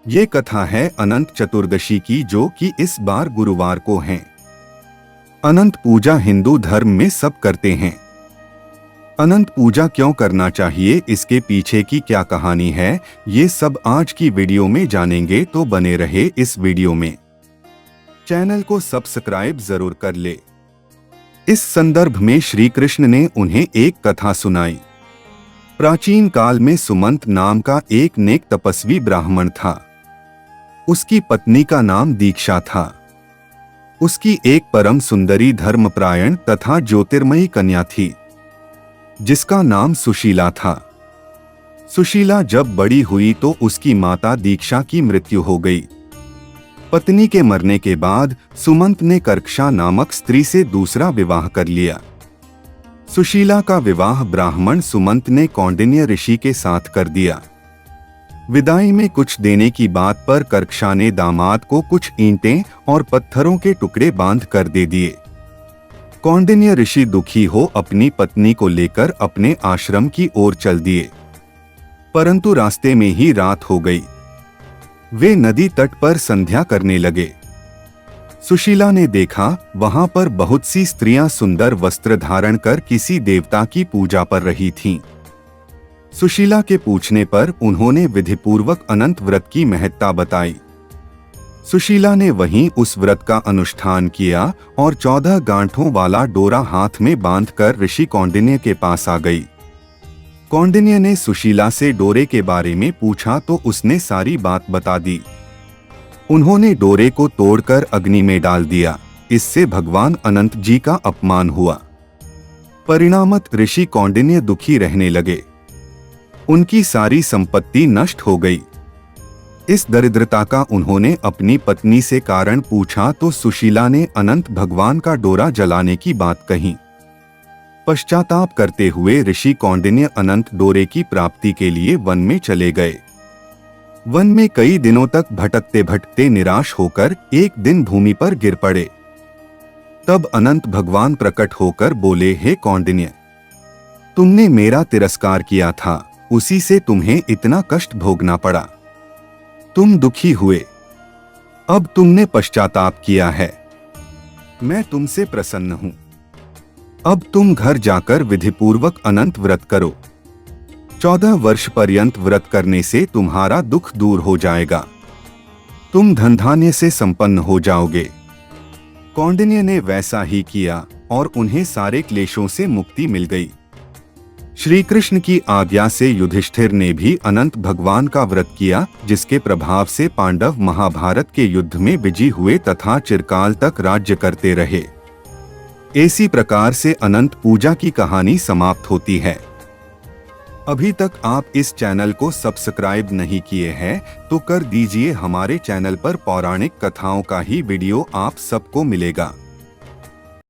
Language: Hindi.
ये कथा है अनंत चतुर्दशी की, जो कि इस बार गुरुवार को है। अनंत पूजा हिंदू धर्म में सब करते हैं। अनंत पूजा क्यों करना चाहिए, इसके पीछे की क्या कहानी है, ये सब आज की वीडियो में जानेंगे, तो बने रहे इस वीडियो में। चैनल को सब्सक्राइब जरूर कर ले। इस संदर्भ में श्री कृष्ण ने उन्हें एक कथा सुनाई। प्राचीन काल में सुमंत नाम का एक नेक तपस्वी ब्राह्मण था। उसकी पत्नी का नाम दीक्षा था। उसकी एक परम सुंदरी धर्मपरायण तथा ज्योतिर्मयी कन्या थी, जिसका नाम सुशीला था। सुशीला जब बड़ी हुई तो उसकी माता दीक्षा की मृत्यु हो गई। पत्नी के मरने के बाद सुमंत ने कर्कशा नामक स्त्री से दूसरा विवाह कर लिया। सुशीला का विवाह ब्राह्मण सुमंत ने कौंडिन्य ऋषि के साथ कर दिया। विदाई में कुछ देने की बात पर कर्कशा ने दामाद को कुछ ईंटें और पत्थरों के टुकड़े बांध कर दे दिए। कौंडिन्य ऋषि दुखी हो अपनी पत्नी को लेकर अपने आश्रम की ओर चल दिए, परंतु रास्ते में ही रात हो गई। वे नदी तट पर संध्या करने लगे। सुशीला ने देखा वहां पर बहुत सी स्त्रियां सुंदर वस्त्र धारण कर किसी देवता की पूजा पर रही थीं। सुशीला के पूछने पर उन्होंने विधिपूर्वक अनंत व्रत की महत्ता बताई। सुशीला ने वहीं उस व्रत का अनुष्ठान किया और 14 गांठों वाला डोरा हाथ में बांधकर ऋषि कौंडिन्य के पास आ गई। कौंडिन्य ने सुशीला से डोरे के बारे में पूछा तो उसने सारी बात बता दी। उन्होंने डोरे को तोड़कर अग्नि में डाल दिया। इससे भगवान अनंत जी का अपमान हुआ। परिणामत ऋषि कौंडिन्य दुखी रहने लगे। उनकी सारी संपत्ति नष्ट हो गई। इस दरिद्रता का उन्होंने अपनी पत्नी से कारण पूछा तो सुशीला ने अनंत भगवान का डोरा जलाने की बात कही। पश्चाताप करते हुए ऋषि कौंडिन्य अनंत डोरे की प्राप्ति के लिए वन में चले गए। वन में कई दिनों तक भटकते भटकते निराश होकर एक दिन भूमि पर गिर पड़े। तब अनंत भगवान प्रकट होकर बोले, हे कौंडिन्य, तुमने मेरा तिरस्कार किया था, उसी से तुम्हें इतना कष्ट भोगना पड़ा। तुम दुखी हुए, अब तुमने पश्चाताप किया है। मैं तुमसे प्रसन्न हूं। अब तुम घर जाकर विधिपूर्वक अनंत व्रत करो। 14 वर्ष पर्यंत व्रत करने से तुम्हारा दुख दूर हो जाएगा। तुम धन धान्य से संपन्न हो जाओगे। कौंडिन्य ने वैसा ही किया और उन्हें सारे क्लेशों से मुक्ति मिल गई। श्री कृष्ण की आज्ञा से युधिष्ठिर ने भी अनंत भगवान का व्रत किया, जिसके प्रभाव से पांडव महाभारत के युद्ध में विजयी हुए तथा चिरकाल तक राज्य करते रहे। इसी प्रकार से अनंत पूजा की कहानी समाप्त होती है। अभी तक आप इस चैनल को सब्सक्राइब नहीं किए हैं तो कर दीजिए। हमारे चैनल पर पौराणिक कथाओं का ही वीडियो आप सबको मिलेगा।